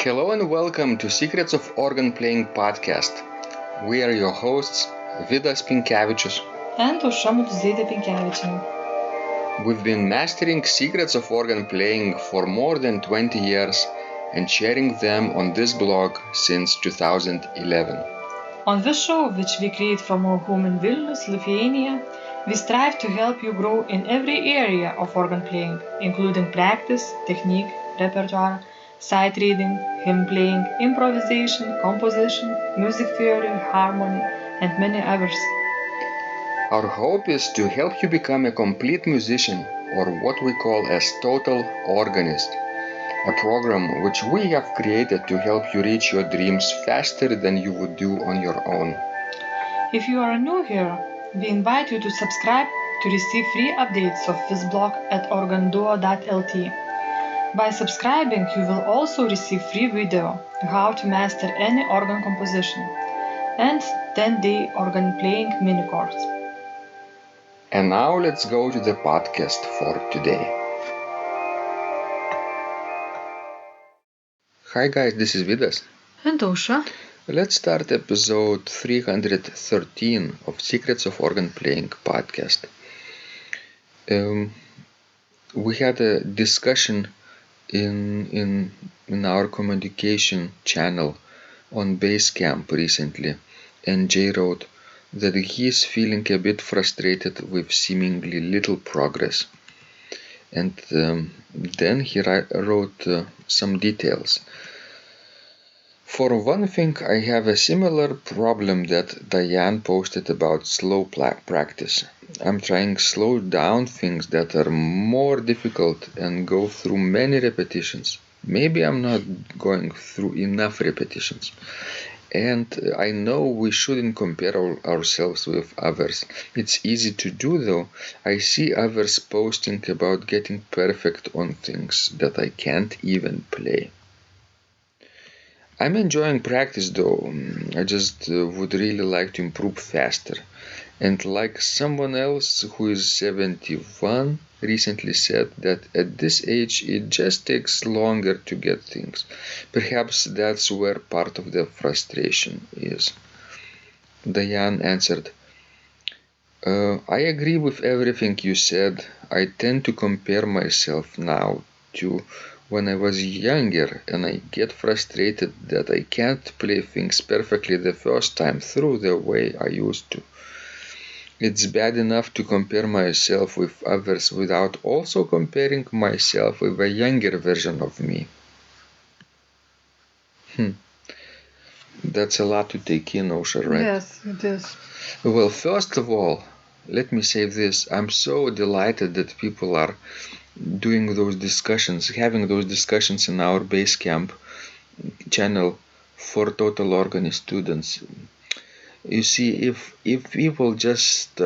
Hello and welcome to Secrets of Organ Playing podcast. We are your hosts, Vidas Pinkevičius and Aušra Pinkevičienė. We've been mastering secrets of organ playing for more than 20 years and sharing them on this blog since 2011. On this show, which we create from our home in Vilnius, Lithuania, we strive to help you grow in every area of organ playing, including practice, technique, repertoire, sight reading, hymn playing, improvisation, composition, music theory, harmony, and many others. Our hope is to help you become a complete musician, or what we call as total organist, a program which we have created to help you reach your dreams faster than you would do on your own. If you are new here, we invite you to subscribe to receive free updates of this blog at organduo.lt. By subscribing, you will also receive free video how to master any organ composition and 10-day organ playing mini course. And now let's go to the podcast for today. Hi guys, this is Vidas. And Aušra. Let's start episode 313 of Secrets of Organ Playing podcast. We had a discussion in our communication channel on Basecamp recently, and Jay wrote that he's feeling a bit frustrated with seemingly little progress. And then he wrote some details. For one thing, I have a similar problem that Dianne posted about slow practice. I'm trying slow down things that are more difficult and go through many repetitions. Maybe I'm not going through enough repetitions. And I know we shouldn't compare ourselves with others. It's easy to do though. I see others posting about getting perfect on things that I can't even play. I'm enjoying practice though. I just would really like to improve faster. And like someone else who is 71 recently said that at this age it just takes longer to get things. Perhaps that's where part of the frustration is. Dianne answered, I agree with everything you said. I tend to compare myself now to when I was younger, and I get frustrated that I can't play things perfectly the first time through the way I used to. It's bad enough to compare myself with others without also comparing myself with a younger version of me. That's a lot to take in, Aušra, right? Yes, it is. Well, first of all, let me say this. I'm so delighted that people are doing those discussions, having those discussions in our Basecamp channel for total organist students. You see, if people just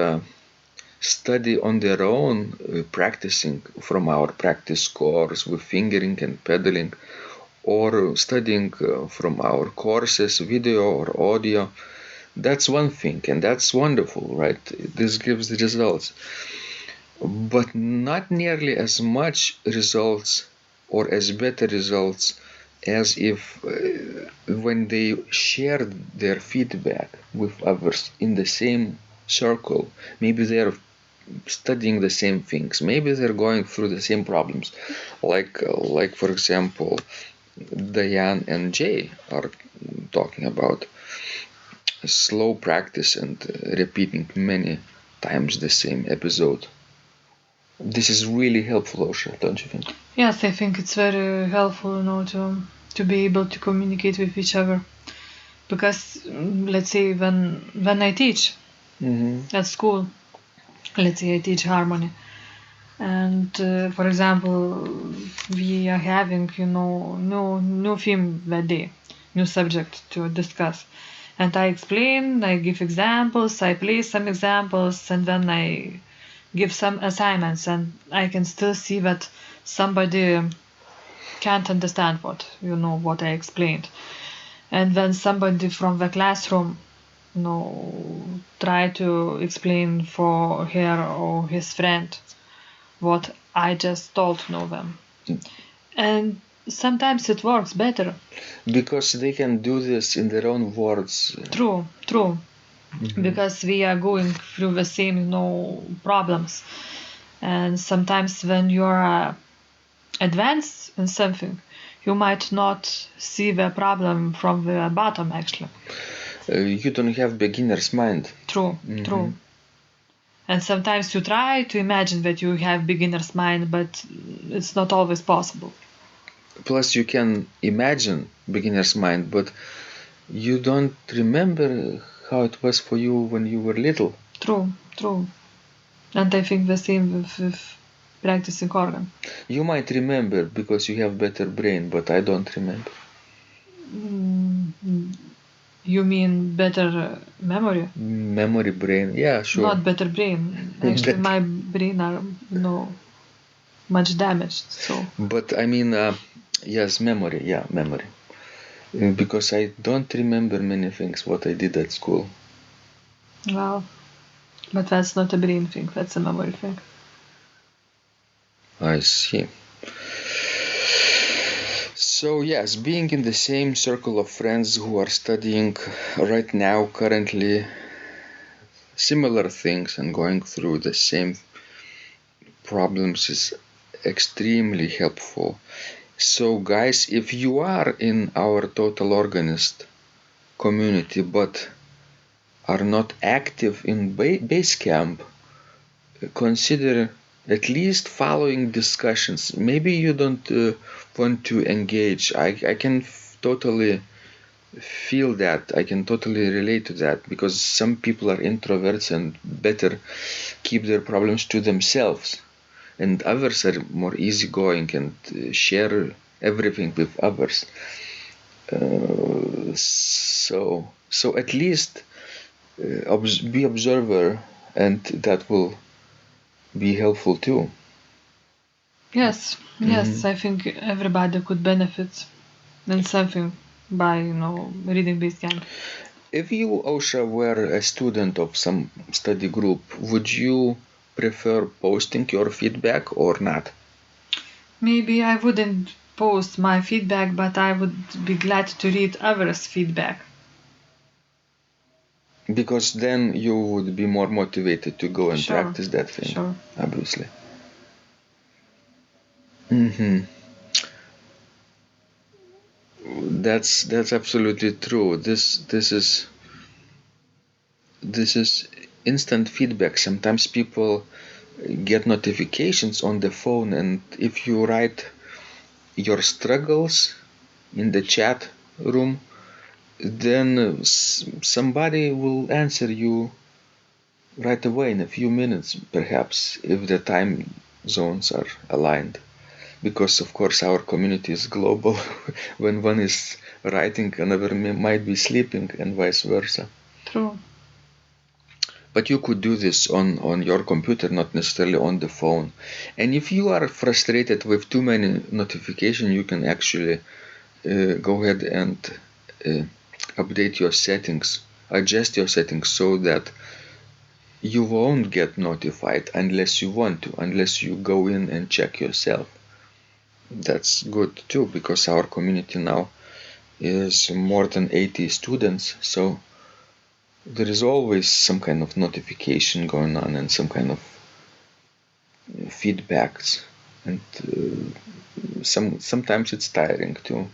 study on their own, practicing from our practice course with fingering and pedaling, or studying from our courses, video or audio, that's one thing, and that's wonderful, right? This gives results. But not nearly as much results or as better results as if when they shared their feedback with others in the same circle. Maybe they're studying the same things, maybe they're going through the same problems, like for example Dianne and Jay are talking about slow practice and repeating many times the same episode. This is really helpful, Aušra, don't you think? Yes, I think it's very helpful, to be able to communicate with each other. Because, let's say, when I teach at school, let's say I teach harmony, and for example, we are having, new theme that day, new subject to discuss. And I explain, I give examples, I play some examples, and then I give some assignments, and I can still see that somebody can't understand what I explained. And then somebody from the classroom, try to explain for her or his friend what I just told them. And sometimes it works better. Because they can do this in their own words. True. Because we are going through the same, problems. And sometimes when you are advanced in something, you might not see the problem from the bottom, actually. You don't have beginner's mind. True. And sometimes you try to imagine that you have beginner's mind, but it's not always possible. Plus, you can imagine beginner's mind, but you don't remember how it was for you when you were little. True. And I think the same with practicing organ. You might remember because you have better brain, but I don't remember. You mean better memory? Memory brain, yeah, sure. Not better brain. Actually, my brain are much damaged. So. But I mean, yes, memory. Yeah, memory. Because I don't remember many things what I did at school. Well, but that's not a brain thing. That's a memory thing. I see. So yes, being in the same circle of friends who are studying right now, currently, similar things and going through the same problems is extremely helpful. So guys, if you are in our Total Organist community but are not active in Basecamp, consider at least following discussions. Maybe you don't want to engage. I can totally feel that. I can totally relate to that, because some people are introverts and better keep their problems to themselves, and others are more easygoing and share everything with others. So at least be observer, and that will be helpful too. Yes, I think everybody could benefit in something by reading Basecamp. If you, Osha, were a student of some study group, would you prefer posting your feedback or not? Maybe I wouldn't post my feedback, but I would be glad to read others' feedback. Because then you would be more motivated to go and practice that thing. Sure. Obviously. That's absolutely true. This is instant feedback. Sometimes people get notifications on the phone, and if you write your struggles in the chat room, then somebody will answer you right away in a few minutes, perhaps, if the time zones are aligned. Because of course our community is global. When one is writing, another might be sleeping, and vice versa. True. But you could do this on your computer, not necessarily on the phone. And if you are frustrated with too many notifications, you can actually go ahead and update your settings, adjust your settings so that you won't get notified unless you want to, unless you go in and check yourself. That's good too, because our community now is more than 80 students, so there is always some kind of notification going on and some kind of feedbacks, and sometimes it's tiring too.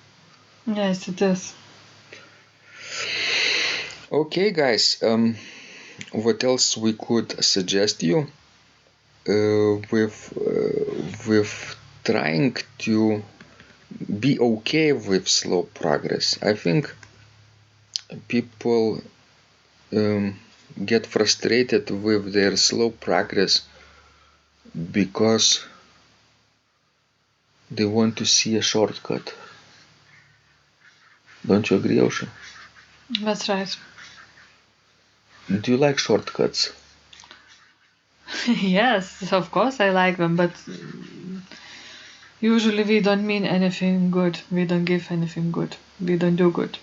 Yes, it is. Okay, guys, what else we could suggest you with trying to be okay with slow progress. I think people get frustrated with their slow progress because they want to see a shortcut. Don't you agree, Osha? That's right. Do you like shortcuts? Yes, of course I like them, but usually we don't mean anything good. We don't give anything good. We don't do good.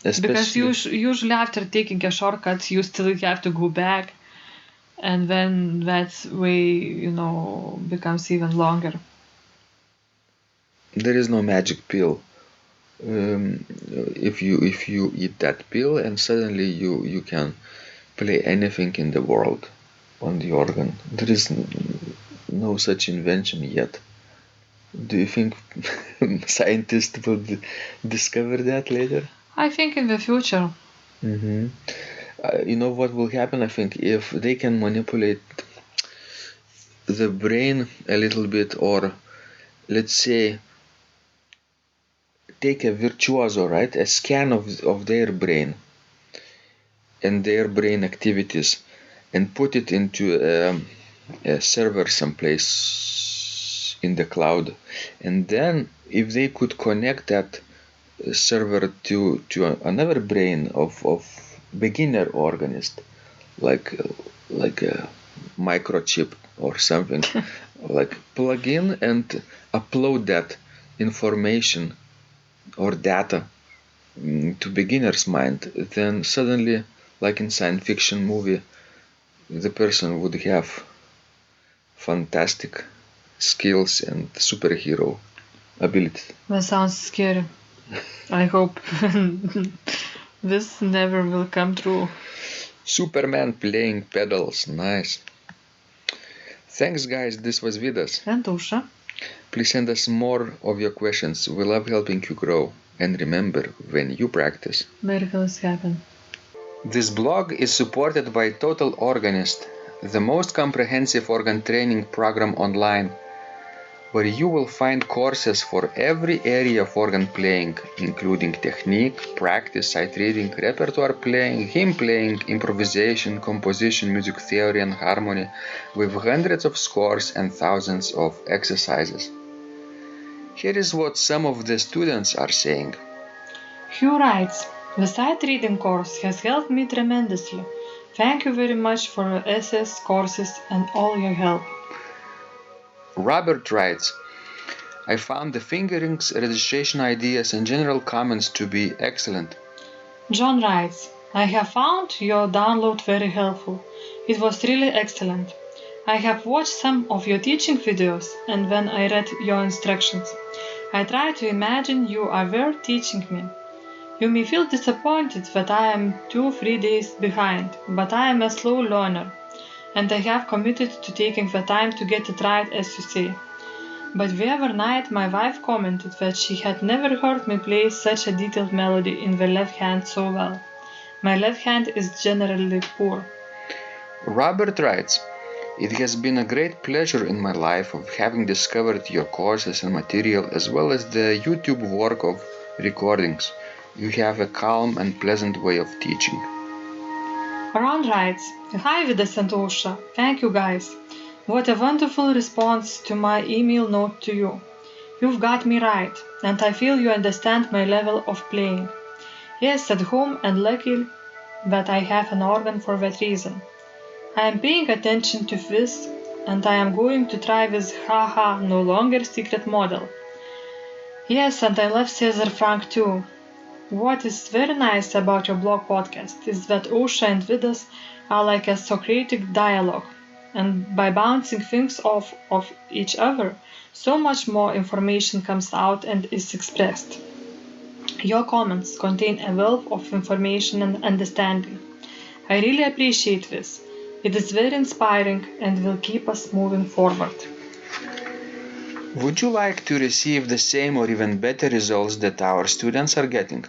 Because usually after taking a shortcut, you still have to go back, and then that way, becomes even longer. there is no magic pill. If you eat that pill and suddenly you can play anything in the world on the organ. There is no such invention yet. Do you think scientists will discover that later? I think in the future. You know what will happen? I think if they can manipulate the brain a little bit, or let's say take a virtuoso, right? A scan of their brain and their brain activities and put it into a server someplace in the cloud. And then if they could connect that server to another brain of beginner organist, like a microchip or something, like plug in and upload that information or data to beginner's mind, then suddenly, like in science fiction movie, the person would have fantastic skills and superhero abilities. That sounds scary. I hope this never will come true. Superman playing pedals, nice. Thanks guys, this was Vidas. And Usha. Please send us more of your questions, we love helping you grow. And remember, when you practice, miracles happen. This blog is supported by Total Organist, the most comprehensive organ training program online, where you will find courses for every area of organ playing, including technique, practice, sight reading, repertoire playing, hymn playing, improvisation, composition, music theory and harmony, with hundreds of scores and thousands of exercises. Here is what some of the students are saying. Hugh writes, the sight reading course has helped me tremendously. Thank you very much for your SS courses and all your help. Robert writes, I found the fingerings, registration ideas and general comments to be excellent. John writes, I have found your download very helpful. It was really excellent. I have watched some of your teaching videos, and when I read your instructions, I tried to imagine you are there teaching me. You may feel disappointed that I am 2-3 days behind, but I am a slow learner, and I have committed to taking the time to get it right, as you say. But the other night my wife commented that she had never heard me play such a detailed melody in the left hand so well. My left hand is generally poor. Robert writes, it has been a great pleasure in my life of having discovered your courses and material as well as the YouTube work of recordings. You have a calm and pleasant way of teaching. Ron writes, Hi Vidas and Usha, thank you guys. What a wonderful response to my email note to you. You've got me right, and I feel you understand my level of playing. Yes, at home, and lucky that I have an organ for that reason. I am paying attention to this, and I am going to try this haha no longer secret model. Yes, and I love Cesar Frank too. What is very nice about your blog podcast is that Usha and Vidas are like a Socratic dialogue, and by bouncing things off of each other, so much more information comes out and is expressed. Your comments contain a wealth of information and understanding. I really appreciate this. It is very inspiring and will keep us moving forward. Would you like to receive the same or even better results that our students are getting?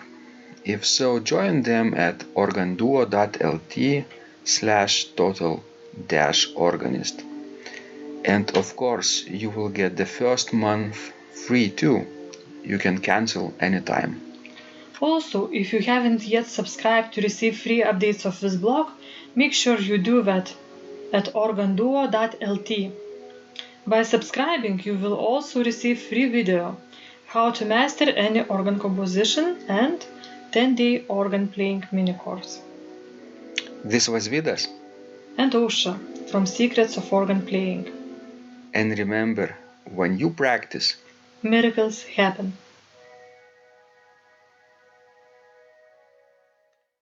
If so, join them at organduo.lt/total-organist. And of course, you will get the first month free too. You can cancel anytime. Also, if you haven't yet subscribed to receive free updates of this blog, make sure you do that at organduo.lt. By subscribing, you will also receive free video, how to master any organ composition and 10-day organ playing mini course. This was Vidas and Usha from Secrets of Organ Playing. And remember, when you practice, miracles happen.